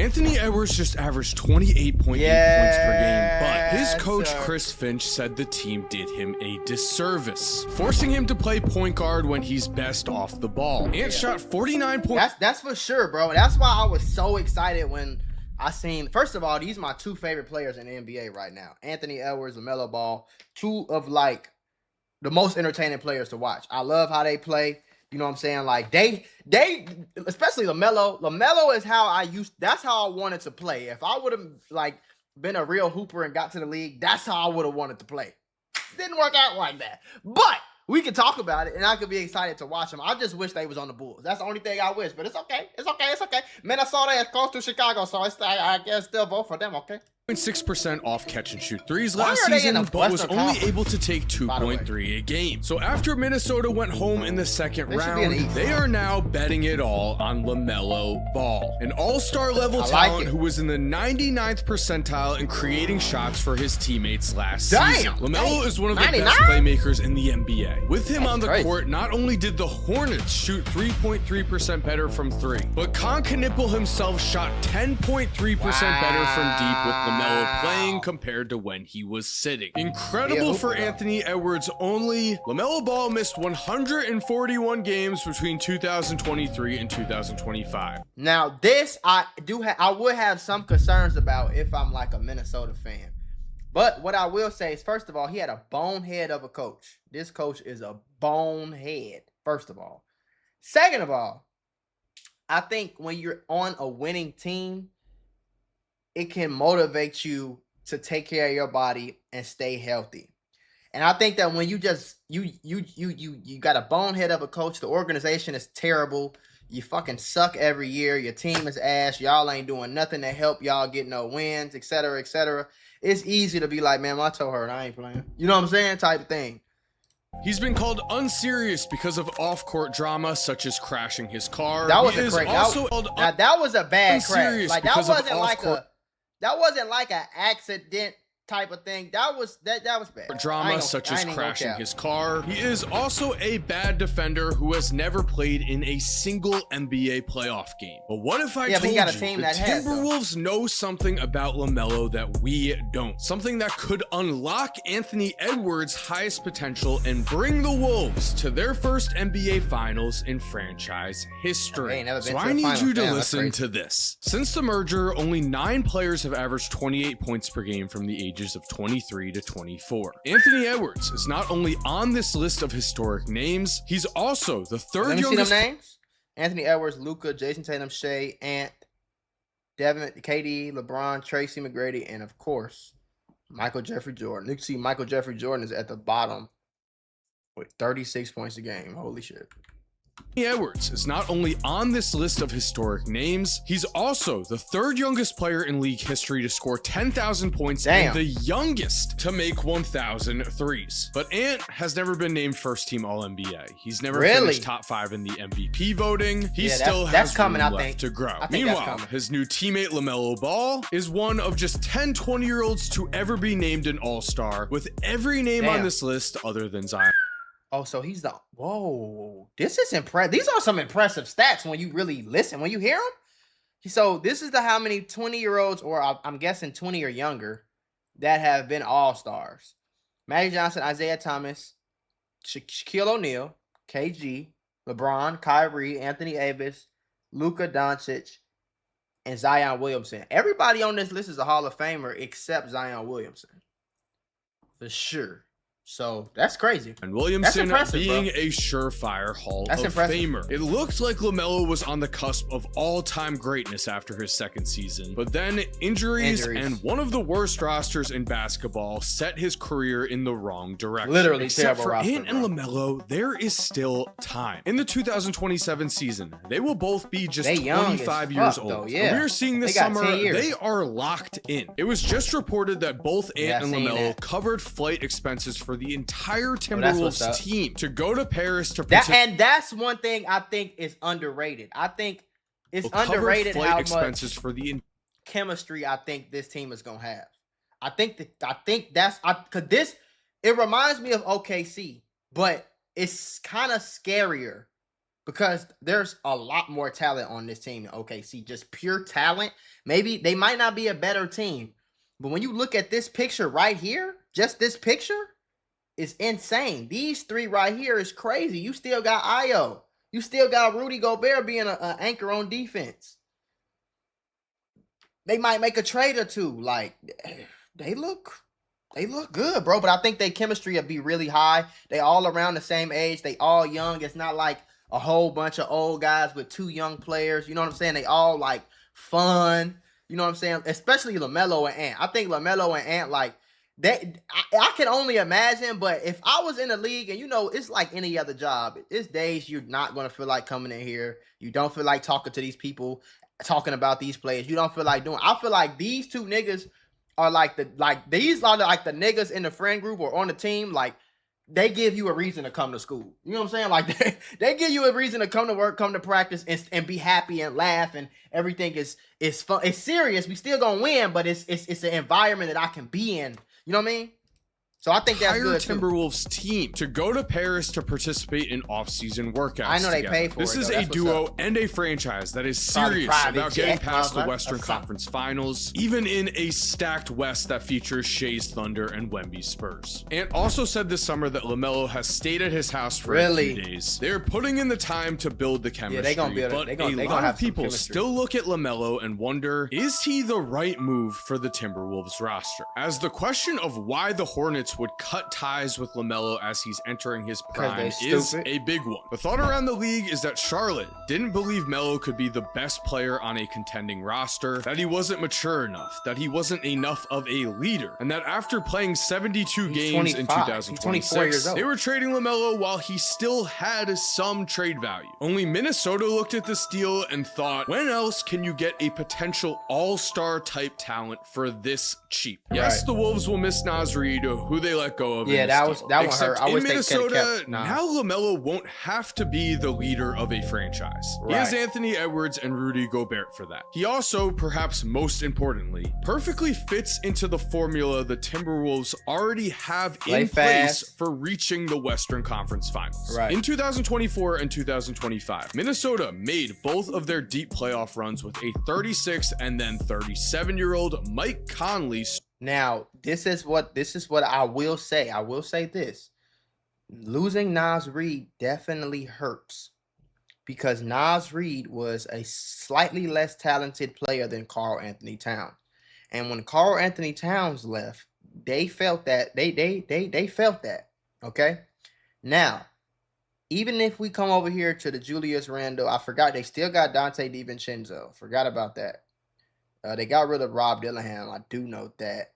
Anthony Edwards just averaged 28.8 points per game, but his coach Chris Finch said the team did him a disservice, forcing him to play point guard when he's best off the ball. Ant shot 49 points. That's for sure, bro. That's why I was so excited when I seen, first of all, these are my two favorite players in the NBA right now. Anthony Edwards, LaMelo Ball, two of like the most entertaining players to watch. I love how they play. You know what I'm saying? Like they especially LaMelo. LaMelo is that's how I wanted to play. If I would have like been a real hooper and got to the league, that's how I would have wanted to play. Didn't work out like that. But we can talk about it, and I could be excited to watch them. I just wish they was on the Bulls. That's the only thing I wish, but it's okay. It's okay. It's okay. Minnesota is close to Chicago, so I guess still vote for them, okay? 0.6% off catch and shoot threes last season, but was only able to take 2.3 a game. So after Minnesota went home in the second round, they are now betting it all on LaMelo Ball, an all-star level talent who was in the 99th percentile in creating shots for his teammates last season. LaMelo is one of the best playmakers in the NBA. With him on the court, not only did the Hornets shoot 3.3% better from three, but Knipple himself shot 10.3% better from deep with LaMelo playing compared to when he was sitting. Incredible for Anthony Edwards only. LaMelo Ball missed 141 games between 2023 and 2025. Now this I would have some concerns about if I'm like a Minnesota fan. But what I will say is, first of all, he had a bonehead of a coach. This coach is a bonehead, first of all. Second of all, I think when you're on a winning team, it can motivate you to take care of your body and stay healthy. And I think that when you just you got a bonehead of a coach, the organization is terrible. You fucking suck every year. Your team is ass. Y'all ain't doing nothing to help y'all get no wins, etc., etc. It's easy to be like, man, my toe hurt. I ain't playing. You know what I'm saying? Type of thing. He's been called unserious because of off-court drama, such as crashing his car. That was a crash. That was a bad crash. Like that wasn't like an accident type of thing. That was bad. Drama such as crashing his car. He is also a bad defender who has never played in a single NBA playoff game. But what if I told you the Timberwolves know something about LaMelo that we don't? Something that could unlock Anthony Edwards' highest potential and bring the Wolves to their first NBA Finals in franchise history. So I need you to listen to this. Since the merger, only 9 players have averaged 28 points per game from the ages of 23 to 24. Anthony Edwards is not only on this list of historic names, he's also the third youngest. Let me see them names. Anthony Edwards, Luka, Jason Tatum, Shea, Ant, Devin, KD, LeBron, Tracy McGrady, and of course, Michael Jeffrey Jordan. You can see Michael Jeffrey Jordan is at the bottom with 36 points a game. Holy shit. Edwards is not only on this list of historic names, he's also the third youngest player in league history to score 10,000 points and the youngest to make 1,000 threes. But Ant has never been named first team All-NBA. He's never finished top 5 in the MVP voting. He still has room left to grow. Meanwhile, his new teammate LaMelo Ball is one of just 10 20-year-olds to ever be named an All-Star, with every name on this list other than Zion. Oh, so he's the this is impressive. These are some impressive stats when you really listen, when you hear them. So this is how many 20-year-olds, or I'm guessing 20 or younger, that have been all-stars. Magic Johnson, Isaiah Thomas, Shaquille O'Neal, KG, LeBron, Kyrie, Anthony Davis, Luka Doncic, and Zion Williamson. Everybody on this list is a Hall of Famer except Zion Williamson. For sure. So that's crazy. And Williamson being a surefire Hall of Famer. It looked like LaMelo was on the cusp of all-time greatness after his second season, but then injuries and one of the worst rosters in basketball set his career in the wrong direction. Literally Except terrible for roster, Ant and LaMelo, there is still time. In the 2027 season, they will both be just 25 years old. We're seeing this summer, they are locked in. It was just reported that both Ant and LaMelo covered flight expenses for the entire Timberwolves team to go to Paris to and that's one thing I think is underrated. I think it's underrated how much for the chemistry I think this team is gonna have. I think because it reminds me of OKC, but it's kind of scarier because there's a lot more talent on this team than OKC. Just pure talent. Maybe they might not be a better team, but when you look at this picture right here, just this picture is insane. These three right here is crazy. You still got Io. You still got Rudy Gobert being an anchor on defense. They might make a trade or two. Like, they look good, bro. But I think their chemistry will be really high. They all around the same age. They all young. It's not like a whole bunch of old guys with two young players. You know what I'm saying? They all like fun. You know what I'm saying? Especially LaMelo and Ant. I think LaMelo and Ant, like, I can only imagine, but if I was in the league, and it's like any other job, it's days you're not going to feel like coming in here. You don't feel like talking to these people, talking about these players. You don't feel like doing. I feel like these two niggas are these are like the niggas in the friend group or on the team. Like, they give you a reason to come to school. You know what I'm saying? Like, they give you a reason to come to work, come to practice, and be happy and laugh, and everything is fun. It's serious. We still gonna win, but it's an environment that I can be in. You know what I mean? So I think that's good too. Timberwolves team to go to Paris to participate in off-season workouts. I know they pay for it. This is a duo and a franchise that is serious about getting past the Western Conference Finals, even in a stacked West that features Shea's Thunder and Wemby's Spurs. And also said this summer that LaMelo has stayed at his house for a few days. They're putting in the time to build the chemistry. Yeah, they're gonna build it. But a lot of people still look at LaMelo and wonder, is he the right move for the Timberwolves roster? As the question of why the Hornets would cut ties with LaMelo as he's entering his prime is a big one. The thought around the league is that Charlotte didn't believe Melo could be the best player on a contending roster, that he wasn't mature enough, that he wasn't enough of a leader, and that after playing 72 games in 2026, they were trading LaMelo while he still had some trade value. Only Minnesota looked at this deal and thought, when else can you get a potential all-star type talent for this cheap? Yes, the Wolves will miss Naz Reid, who they let go of. Yeah, that one hurt. I wish Minnesota, now LaMelo won't have to be the leader of a franchise. He has Anthony Edwards and Rudy Gobert for that. He also, perhaps most importantly, perfectly fits into the formula the Timberwolves already have in place for reaching the Western Conference Finals. In 2024 and 2025, Minnesota made both of their deep playoff runs with a 36 and then 37-year-old Mike Conley. Now, this is what I will say. I will say this. Losing Naz Reid definitely hurts, because Naz Reid was a slightly less talented player than Karl Anthony Towns. And when Karl Anthony Towns left, they felt that. They felt that. Okay? Now, even if we come over here to the Julius Randle, I forgot they still got Dante DiVincenzo. Forgot about that. They got rid of Rob Dillingham. I do note that.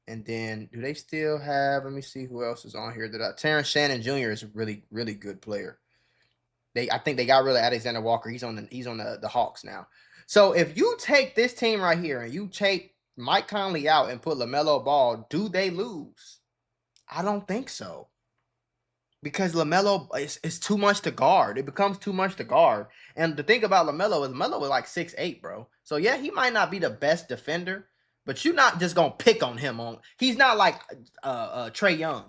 And then, do they still have? Let me see who else is on here. Terrence Shannon Jr. is a really, really good player. I think they got rid of Alexander Walker. He's on the Hawks now. So if you take this team right here and you take Mike Conley out and put LaMelo Ball, do they lose? I don't think so. Because LaMelo is too much to guard. It becomes too much to guard. And the thing about LaMelo is like 6'8", bro. So, yeah, he might not be the best defender, but you're not just going to pick on him. He's not like Trae Young.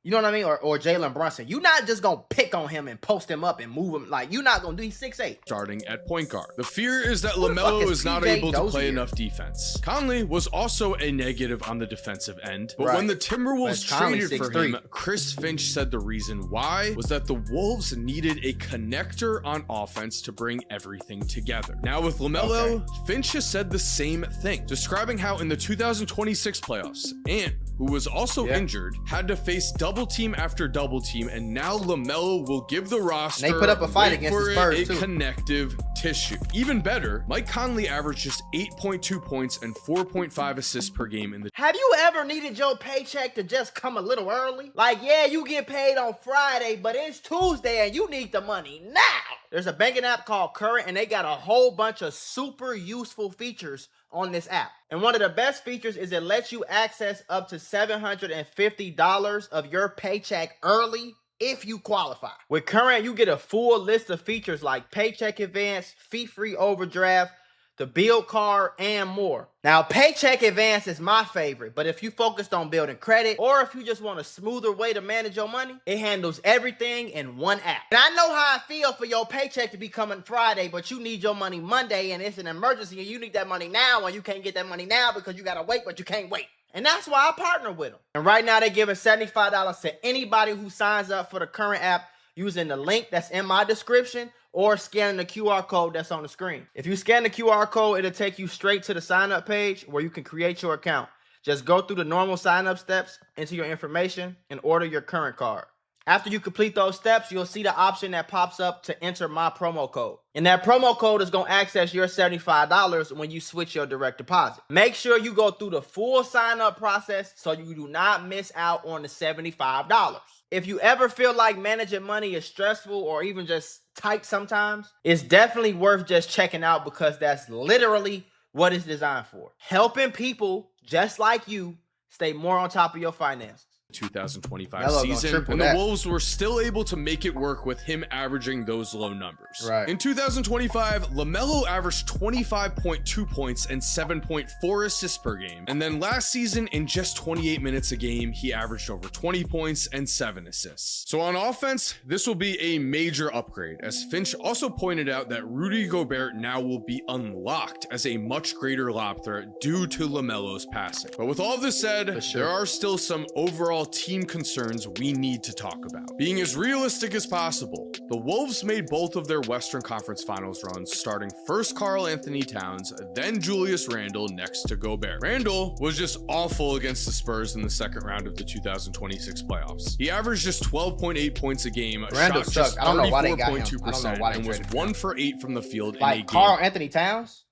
You know what I mean? Or Jalen Brunson. You're not just going to pick on him and post him up and move him. Like, you're not going to do. He's 6'8". Starting at point guard. The fear is that LaMelo is not able to play enough defense. Conley was also a negative on the defensive end. But when the Timberwolves traded for him, Chris Finch said the reason why was that the Wolves needed a connector on offense to bring everything together. Now with LaMelo, Finch has said the same thing, describing how in the 2026 playoffs, Ant, who was also injured, had to face double team after double team, and now LaMelo will give the roster they put up a fight against the Spurs a connective tissue. Even better, Mike Conley averaged just 8.2 points and 4.5 assists per game in the. Have you ever needed your paycheck to just come a little early? Like, yeah, you get paid on Friday, but it's Tuesday and you need the money now. There's a banking app called Current, and they got a whole bunch of super useful features on this app. And one of the best features is it lets you access up to $750 of your paycheck early if you qualify. With Current, you get a full list of features like paycheck advance, fee-free overdraft, the build card, and more. Now, Paycheck Advance is my favorite, but if you focused on building credit or if you just want a smoother way to manage your money, it handles everything in one app. And I know how I feel for your paycheck to be coming Friday, but you need your money Monday and it's an emergency and you need that money now and you can't get that money now because you gotta wait, but you can't wait. And that's why I partner with them. And right now they're giving $75 to anybody who signs up for the current app using the link that's in my description or scanning the QR code that's on the screen. If you scan the QR code, it'll take you straight to the sign-up page where you can create your account. Just go through the normal sign-up steps, enter your information, and order your current card. After you complete those steps, you'll see the option that pops up to enter my promo code. And that promo code is going to access your $75 when you switch your direct deposit. Make sure you go through the full sign-up process so you do not miss out on the $75. If you ever feel like managing money is stressful or even just tight sometimes, it's definitely worth just checking out because that's literally what it's designed for. Helping people just like you stay more on top of your finances. 2025 season, and the Wolves were still able to make it work with him averaging those low numbers. Right. In 2025, LaMelo averaged 25.2 points and 7.4 assists per game. And then last season, in just 28 minutes a game, he averaged over 20 points and 7 assists. So on offense, this will be a major upgrade, as Finch also pointed out that Rudy Gobert now will be unlocked as a much greater lob threat due to LaMelo's passing. But with all of this said, there are still some overall team concerns we need to talk about. Being as realistic as possible, the Wolves made both of their Western Conference Finals runs, starting first Karl Anthony Towns, then Julius Randle next to Gobert. Randle was just awful against the Spurs in the second round of the 2026 playoffs. He averaged just 12.8 points a game, Randle shot just sucked. I don't know why they got him. 34.2%, and was 1 for 8 from the field in a game. Karl Anthony Towns?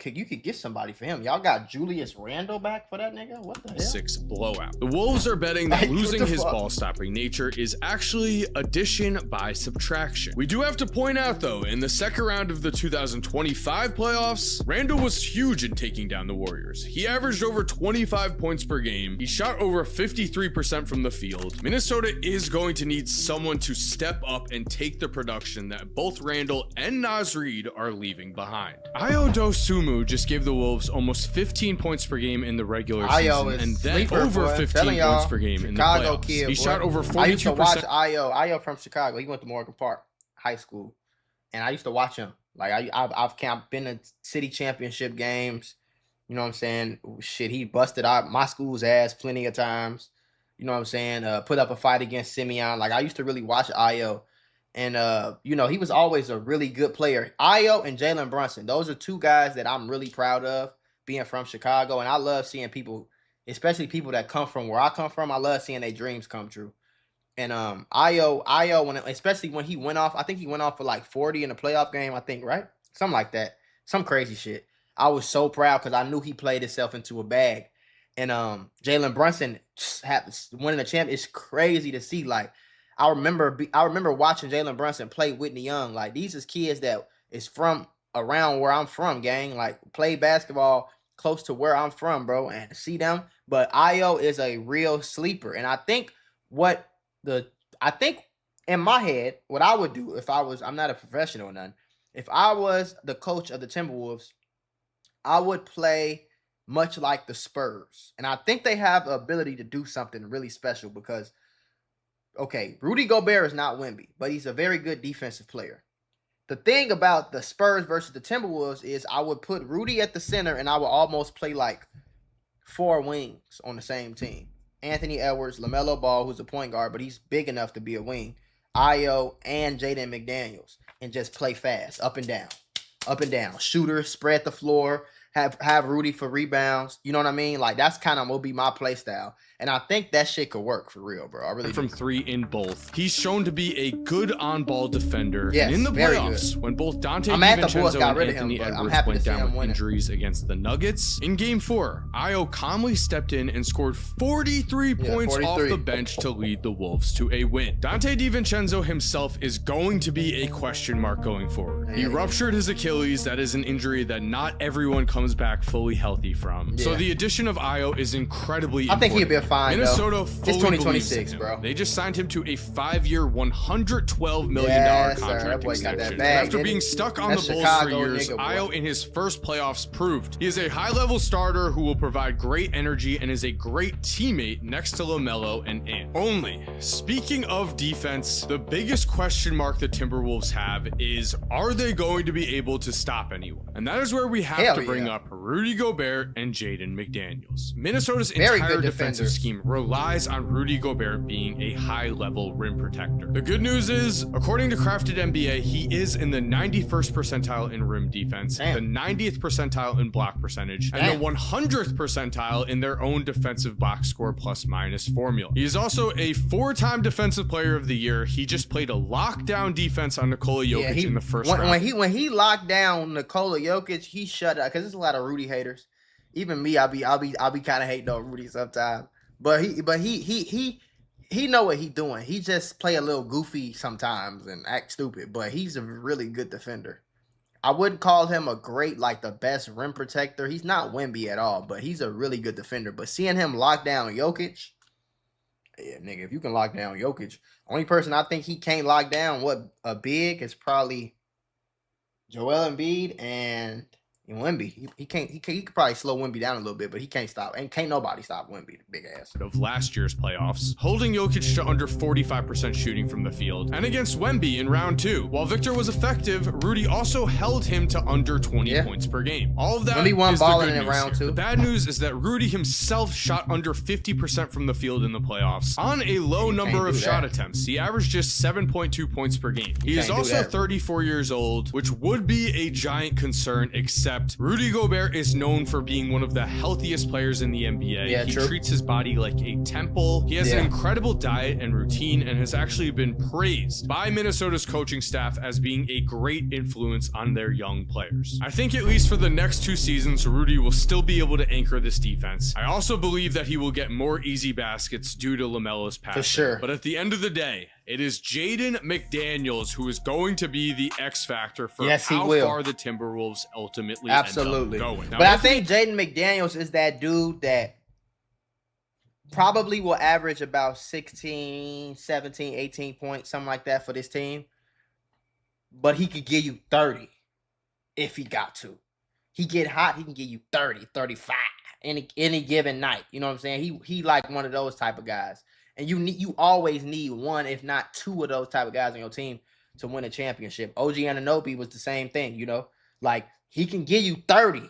You could get somebody for him. Y'all got Julius Randle back for that nigga? What the hell? 6 blowout. The Wolves are betting that losing his ball-stopping nature is actually addition by subtraction. We do have to point out, though, in the second round of the 2025 playoffs, Randle was huge in taking down the Warriors. He averaged over 25 points per game. He shot over 53% from the field. Minnesota is going to need someone to step up and take the production that both Randle and Naz Reid are leaving behind. Ayo Dosunmu just gave the Wolves almost 15 points per game in the regular season, and then over 15 points per game in the playoffs. He shot over 42%. I used to watch Ayo from Chicago. He went to Morgan Park High School, and I used to watch him. Like I've been to city championship games. You know what I'm saying? Shit, he busted out my school's ass plenty of times. You know what I'm saying? Put up a fight against Simeon. Like I used to really watch Ayo. And, you know, he was always a really good player. Ayo and Jalen Brunson, those are two guys that I'm really proud of being from Chicago. And I love seeing people, especially people that come from where I come from. I love seeing their dreams come true. And Ayo, especially when he went off, I think he went off for like 40 in the playoff game, I think, right? Something like that. Some crazy shit. I was so proud because I knew he played himself into a bag. And Jalen Brunson winning the champ is crazy to see. Like, I remember watching Jalen Brunson play Whitney Young. Like, these is kids that is from around where I'm from, gang. Like, play basketball close to where I'm from, bro, and see them. But Ayo is a real sleeper. And I think in my head, what I would do if I'm not a professional or nothing, if I was the coach of the Timberwolves, I would play much like the Spurs. And I think they have the ability to do something really special because, okay, Rudy Gobert is not Wemby, but he's a very good defensive player. The thing about the Spurs versus the Timberwolves is I would put Rudy at the center and I would almost play like 4 wings on the same team. Anthony Edwards, LaMelo Ball, who's a point guard, but he's big enough to be a wing. Ayo and Jaden McDaniels, and just play fast, up and down. Shooter, spread the floor, have Rudy for rebounds. You know what I mean? Like, that's kind of will be my play style. And I think that shit could work for real, bro. I really from do. 3 in both. He's shown to be a good on-ball defender. Yes, and in the playoffs, when both Dante DiVincenzo and Anthony Edwards went down with injuries against the Nuggets, in Game 4, Ayo calmly stepped in and scored 43 points off the bench to lead the Wolves to a win. Dante DiVincenzo himself is going to be a question mark going forward. He ruptured his Achilles. That is an injury that not everyone comes back fully healthy from. So the addition of Ayo is incredibly important. I think he'd be a fine. Minnesota though. fully It's 2026, believes in him. bro. They just signed him to a 5-year, $112 million Yes, sir. contract That boy got that extension. bag, After didn't being he? stuck on That the Bulls Chicago for years, nigga, boy. Ayo in his first playoffs proved he is a high-level starter who will provide great energy and is a great teammate next to LaMelo and Ant. Only, speaking of defense, the biggest question mark the Timberwolves have is, are they going to be able to stop anyone? And that is where we have to bring up Rudy Gobert and Jaden McDaniels. Minnesota's entire defensive scheme relies on Rudy Gobert being a high-level rim protector. The good news is, according to Crafted NBA, he is in the 91st percentile in rim defense, the 90th percentile in block percentage, and the 100th percentile in their own defensive box score plus minus formula. He is also a 4-time defensive player of the year. He just played a lockdown defense on Nikola Jokic in the first round. When he locked down Nikola Jokic, he shut up, because there's a lot of Rudy haters. Even me, I'll be kind of hating on Rudy sometimes. But he know what he doing. He just play a little goofy sometimes and act stupid, but he's a really good defender. I wouldn't call him a great, like the best rim protector. He's not Wemby at all, but he's a really good defender. But seeing him lock down Jokic, yeah, nigga, if you can lock down Jokic, only person I think he can't lock down a big is probably Joel Embiid and Wemby. He could probably slow Wemby down a little bit, but he can't stop. And can't nobody stop Wemby, big ass. Of last year's playoffs, holding Jokic to under 45% shooting from the field, and against Wemby in round 2. While Victor was effective, Rudy also held him to under 20 points per game. All of that is the good news round 2. The bad news is that Rudy himself shot under 50% from the field in the playoffs on a low number of shot attempts. He averaged just 7.2 points per game. He is also 34 years old, which would be a giant concern, except Rudy Gobert is known for being one of the healthiest players in the NBA. He treats his body like a temple. He has an incredible diet and routine and has actually been praised by Minnesota's coaching staff as being a great influence on their young players. I think at least for the next 2 seasons, Rudy will still be able to anchor this defense. I also believe that he will get more easy baskets due to LaMelo's passing. For sure. But at the end of the day, it is Jaden McDaniels who is going to be the X factor for how far the Timberwolves ultimately end up going. Now, but I think Jaden McDaniels is that dude that probably will average about 16, 17, 18 points, something like that for this team. But he could give you 30 if he got to. He get hot, he can give you 30, 35 any given night. You know what I'm saying? He like one of those type of guys. And you always need one, if not 2 of those type of guys on your team to win a championship. OG Anunoby was the same thing, you know? Like, he can give you 30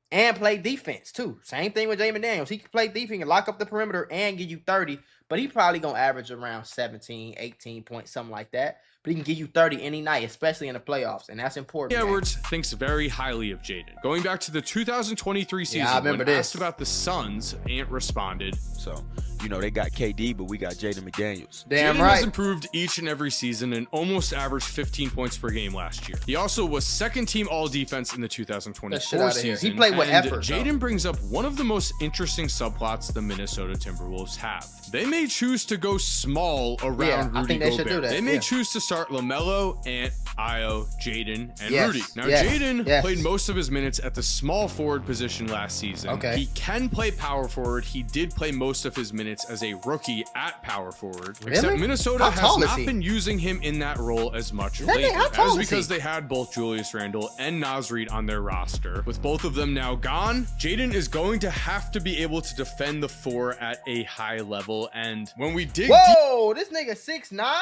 and play defense, too. Same thing with Jaden McDaniels. He can play defense and lock up the perimeter and give you 30, but he probably going to average around 17, 18 points, something like that. But he can give you 30 any night, especially in the playoffs, and that's important. Edwards thinks very highly of Jaden. Going back to the 2023 season, when asked about the Suns, Ant responded, So, you know, they got KD, but we got Jaden McDaniels. Jaden has improved each and every season and almost averaged 15 points per game last year. He also was second team all defense in the 2024 season. He played with effort. Jaden brings up one of the most interesting subplots the Minnesota Timberwolves have. They may choose to go small around Rudy Gobert. They may choose to start LaMelo, Ant, Ayo, Jaden, and Rudy. Now, Jaden played most of his minutes at the small forward position last season. He can play power forward. He did play most of his minutes as a rookie at power forward. Except Minnesota has not been using him in that role as much lately. That is because they had both Julius Randle and Naz Reid on their roster. With both of them now gone, Jaden is going to have to be able to defend the 4 at a high level. And when we dig this nigga 6'9"?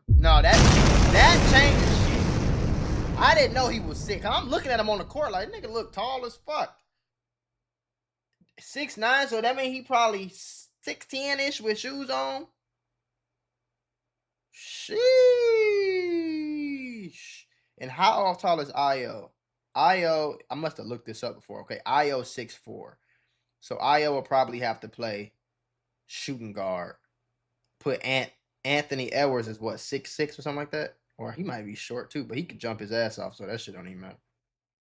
No, that changes shit. I didn't know he was 6'. I'm looking at him on the court like, nigga look tall as fuck. 6'9", so that means he probably 6'10"-ish with shoes on. Sheesh. And how tall is Ayo? Ayo, I must have looked this up before. Okay, Ayo 6'4". So Ayo will probably have to play shooting guard. Put Anthony Edwards is what, 6'6" or something like that? Or he might be short too, but he could jump his ass off, so that shit don't even matter.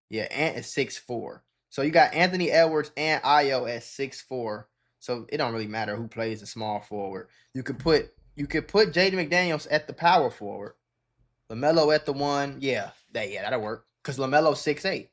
Yeah, Ant is 6'4". So you got Anthony Edwards and Ayo at 6'4". So it don't really matter who plays the small forward. You could put Jaden McDaniels at the power forward. LaMelo at the 1. Yeah, that'll work. Because LaMelo's 6'8".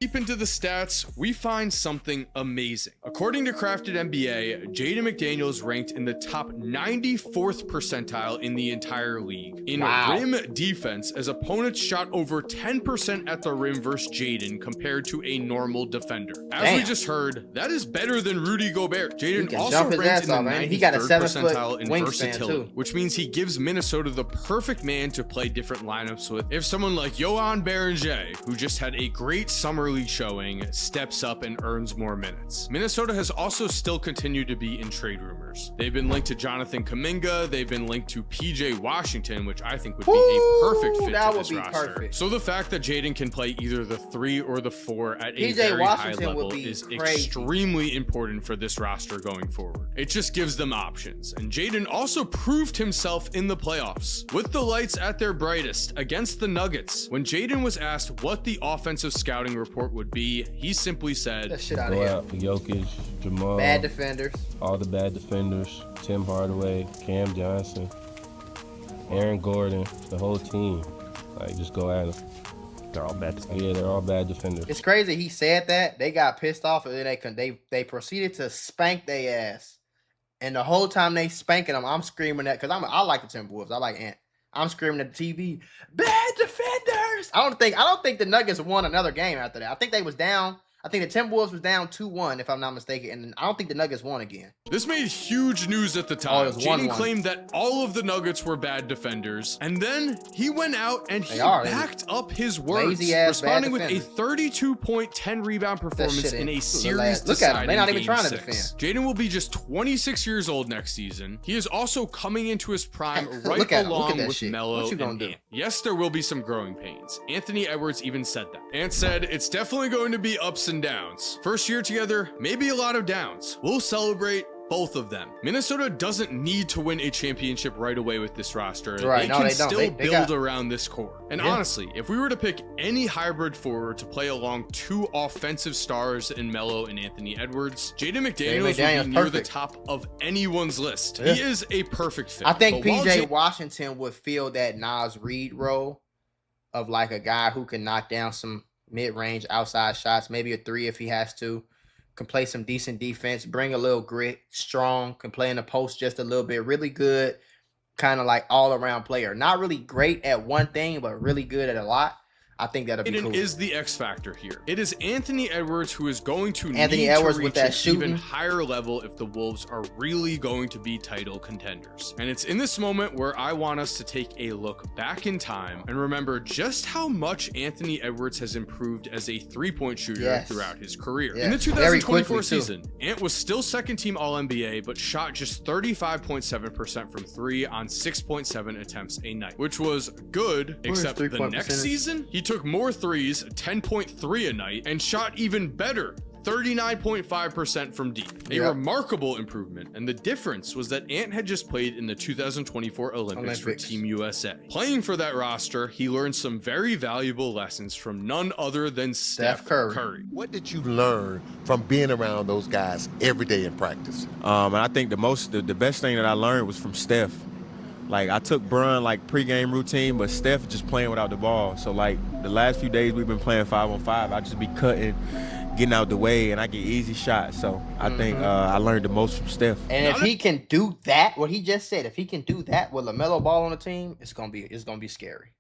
Deep into the stats, we find something amazing. According to Crafted NBA, Jaden McDaniels ranked in the top 94th percentile in the entire league in rim defense, as opponents shot over 10% at the rim versus Jaden compared to a normal defender. As we just heard, that is better than Rudy Gobert. Jaden also ranked in the 93rd percentile in versatility, which means he gives Minnesota the perfect man to play different lineups with. If someone like Johan Berenger, who just had a great summer league showing, steps up and earns more minutes. Minnesota has also still continued to be in trade rumors. They've been linked to Jonathan Kuminga. They've been linked to PJ Washington, which I think would be a perfect fit to this roster. Perfect. So the fact that Jaden can play either the 3 or the 4 at a very high level is extremely important for this roster going forward. It just gives them options. And Jaden also proved himself in the playoffs with the lights at their brightest against the Nuggets. When Jaden was asked what the offensive scouting report would be, he simply said, "That shit out go of here. Out for Jokic, Jamal, bad defenders, all the bad defenders, Tim Hardaway, Cam Johnson, Aaron Gordon, the whole team. Like, just go at them. They're all bad defenders. Yeah, they're all bad defenders." It's crazy. He said that. They got pissed off, and then they proceeded to spank their ass. And the whole time they spanking them, I'm screaming at, because I like the Timberwolves. I like Ant. I'm screaming at the TV, bad defenders. I don't think the Nuggets won another game after that. I think they was down. I think the Timberwolves was down 2-1, if I'm not mistaken, and I don't think the Nuggets won again. This made huge news at the time. Jaden claimed that all of the Nuggets were bad defenders, and then he went out and he backed up his words, responding with a 32-point, 10-rebound performance in a series-deciding Game 6. Jaden will be just 26 years old next season. He is also coming into his prime right along with Melo and Ant. Yes, there will be some growing pains. Anthony Edwards even said that. Ant said, "It's definitely going to be ups and downs. First year together, maybe a lot of downs. We'll celebrate both of them." Minnesota doesn't need to win a championship right away with this roster. They can still build around this core. And honestly, if we were to pick any hybrid forward to play along 2 offensive stars in Melo and Anthony Edwards, Jaden McDaniels would be near the top of anyone's list. He is a perfect fit. I think PJ Washington would fill that Nas Reed role of like a guy who can knock down some mid-range outside shots, maybe a 3 if he has to, can play some decent defense, bring a little grit, strong, can play in the post just a little bit, really good, kind of like all-around player. Not really great at one thing, but really good at a lot. I think that'll be cool. Jaden is the X factor here. It is Anthony Edwards who is going to need to reach an even higher level if the Wolves are really going to be title contenders. And it's in this moment where I want us to take a look back in time and remember just how much Anthony Edwards has improved as a three-point shooter throughout his career. In the 2024 season, Ant was still second-team All-NBA, but shot just 35.7% from 3 on 6.7 attempts a night, which was good, except the next season, he took more threes, 10.3 a night, and shot even better, 39.5% from deep. A remarkable improvement, and the difference was that Ant had just played in the 2024 Olympics for Team USA. Playing for that roster, he learned some very valuable lessons from none other than Steph Curry. What did you learn from being around those guys every day in practice? And I think the best thing that I learned was from Steph. Like, I took Brun like pregame routine, but Steph just playing without the ball. So like the last few days we've been playing 5-on-5. I just be cutting, getting out the way, and I get easy shots. So I think I learned the most from Steph. And if he can do that, what he just said, if he can do that with LaMelo Ball on the team, it's gonna be scary.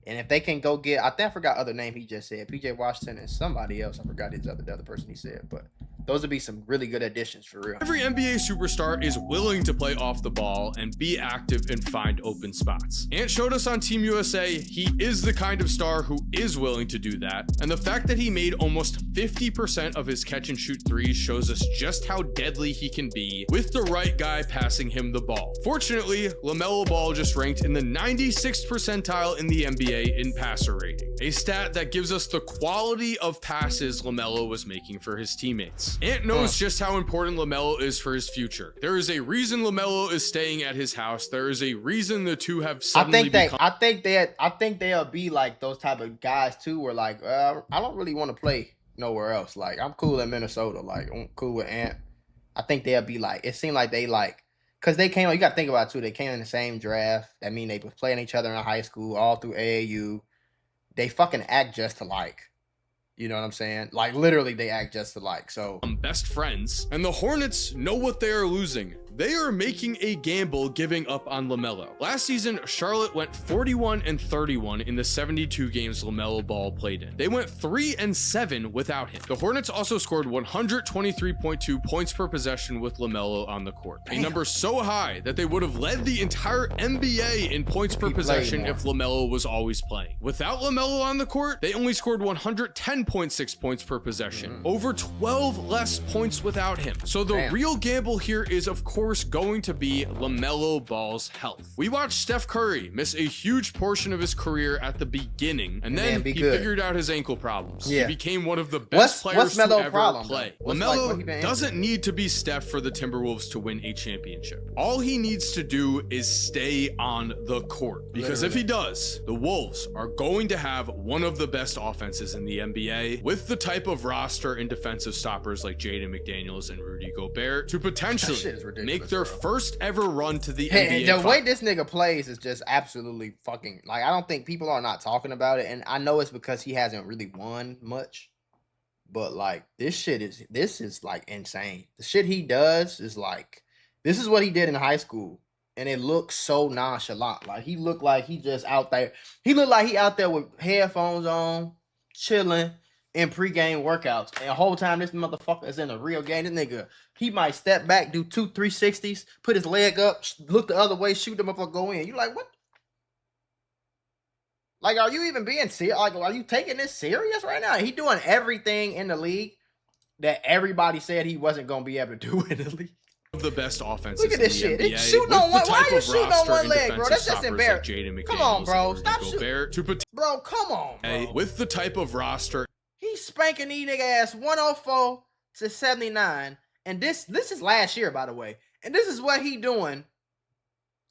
And if they can go get, I forgot other name he just said, PJ Washington and somebody else. I forgot the other person he said, but those would be some really good additions for real. Every NBA superstar is willing to play off the ball and be active and find open spots. Ant showed us on Team USA he is the kind of star who is willing to do that, and the fact that he made almost 50% of his catch and shoot threes shows us just how deadly he can be with the right guy passing him the ball. Fortunately, LaMelo Ball just ranked in the 96th percentile in the NBA in passer rating, a stat that gives us the quality of passes LaMelo was making for his teammates. Ant knows just how important LaMelo is for his future. There is a reason LaMelo is staying at his house. There is a reason the two have suddenly become... I think they'll be like those type of guys too, where like, I don't really want to play nowhere else. Like, I'm cool in Minnesota. Like, I'm cool with Ant. I think they'll be like, it seemed like they like, because they came, you got to think about it too, they came in the same draft. That mean they was playing each other in high school, all through AAU. They fucking act just alike. You know what I'm saying? Like, literally, they act just alike. So, best friends, and the Hornets know what they are losing. They are making a gamble giving up on LaMelo. Last season, Charlotte went 41-31 in the 72 games LaMelo Ball played in. They went 3-7 without him. The Hornets also scored 123.2 points per possession with LaMelo on the court. A number so high that they would have led the entire NBA in points per possession if LaMelo was always playing. Without LaMelo on the court, they only scored 110.6 points per possession. Over 12 less points without him. So the real gamble here is, of course, going to be LaMelo Ball's health. We watched Steph Curry miss a huge portion of his career at the beginning, and then he figured out his ankle problems. He became one of the best players to ever play. LaMelo doesn't need to be Steph for the Timberwolves to win a championship. All he needs to do is stay on the court, because if he does, the Wolves are going to have one of the best offenses in the NBA, with the type of roster and defensive stoppers like Jaden McDaniels and Rudy Gobert to potentially make their first ever run to the NBA. The way this nigga plays is just absolutely fucking, like, I don't think people are not talking about it, and I know it's because he hasn't really won much, but like, this is like insane. The shit he does is like, this is what he did in high school, and it looks so nonchalant. Like, he looked like he just out there. He looked like he out there with headphones on, chilling in pregame workouts, and the whole time this motherfucker is in a real game. This nigga, he might step back, do 2 360s, put his leg up, look the other way, shoot the motherfucker, go in. You like, what? Like, are you even being serious? Like, are you taking this serious right now? He doing everything in the league that everybody said he wasn't gonna be able to do in the league. The best offenses. Look at this shit. It's shooting on one. Why are you shooting on one leg, bro? That's just embarrassing. Like, come on, bro. Stop shooting. Bro, come on, bro. With the type of roster, he's spanking these nigga ass 104-79, and this is last year, by the way, and this is what he doing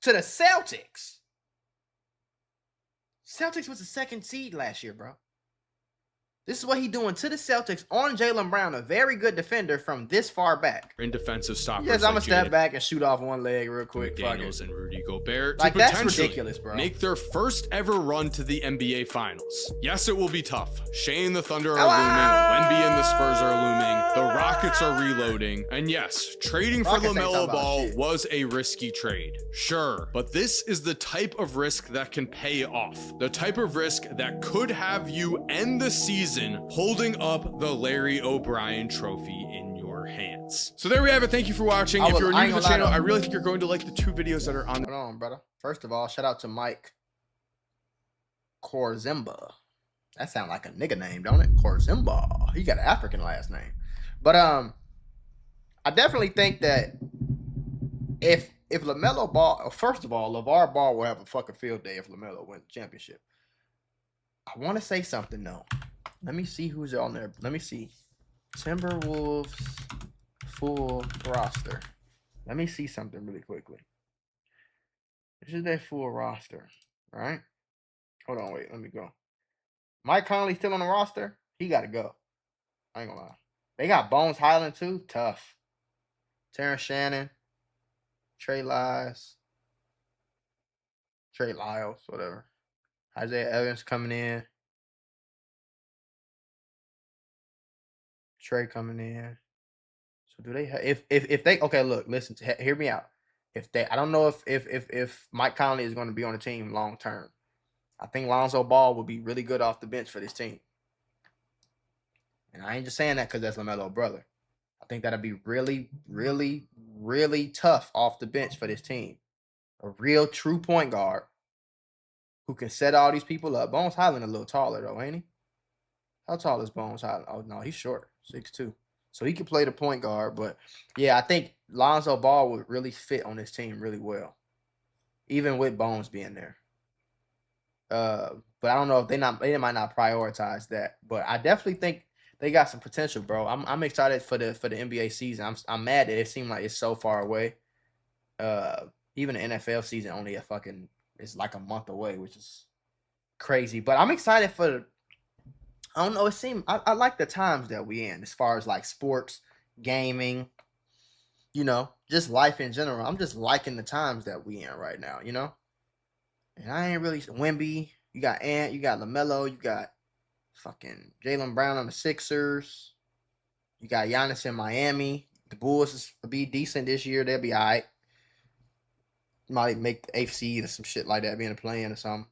to the Celtics. Celtics was the 2nd seed last year, bro. This is what he doing to the Celtics on Jaylen Brown, a very good defender from this far back. In defensive stoppers. Yes, I'm going to step back and shoot off one leg real quick. McDaniels and Rudy Gobert. Like, that's ridiculous, bro. Make their first ever run to the NBA Finals. Yes, it will be tough. Shea and the Thunder are looming. Wemby and the Spurs are looming. The Rockets are reloading. And yes, trading for LaMelo Ball was a risky trade. Sure. But this is the type of risk that can pay off. The type of risk that could have you end the season holding up the Larry O'Brien trophy in your hands. So there we have it. Thank you for watching. If you're new to the channel, I really think you're going to like the 2 videos that are on. Hold on, brother. First of all, shout out to Mike Korzimba. That sounds like a nigga name, don't it? Korzimba. He got an African last name. But I definitely think that if LaMelo Ball, first of all, LeVar Ball will have a fucking field day if LaMelo wins the championship. I want to say something though. Let me see who's on there. Let me see. Timberwolves full roster. Let me see something really quickly. This is their full roster, right? Hold on, wait. Let me go. Mike Conley still on the roster? He got to go. I ain't gonna lie. They got Bones Highland too. Tough. Terrence Shannon. Trey Lyles, whatever. Isaiah Evans coming in. Trey coming in. So do they have if they okay, look, listen, hear me out. If they I don't know if Mike Conley is going to be on the team long term. I think Lonzo Ball would be really good off the bench for this team. And I ain't just saying that because that's LaMelo brother. I think that'd be really, really, really tough off the bench for this team. A real true point guard who can set all these people up. Bones Highland a little taller though, ain't he? How tall is Bones Highland? Oh no, he's short, 6'2". So he can play the point guard, but yeah, I think Lonzo Ball would really fit on this team really well, even with Bones being there. But I don't know if they might not prioritize that. But I definitely think they got some potential, bro. I'm excited for the NBA season. I'm mad that it seemed like it's so far away. Even the NFL season only it's like a month away, which is crazy. But I'm excited for I don't know. It seemed I like the times that we in as far as like sports, gaming, just life in general. I'm just liking the times that we in right now, And I ain't really Wemby. You got Ant. You got LaMelo. You got Fucking Jaylen Brown on the Sixers. You got Giannis in Miami. The Bulls will be decent this year. They'll be all right. Might make the 8th seed or some shit like that, being a play-in or something.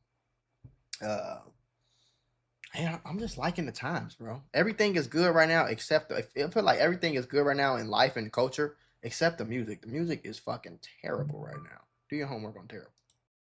I'm just liking the times, bro. Everything is good right now except I feel like everything is good right now in life and culture except the music. The music is fucking terrible right now. Do your homework on terrible.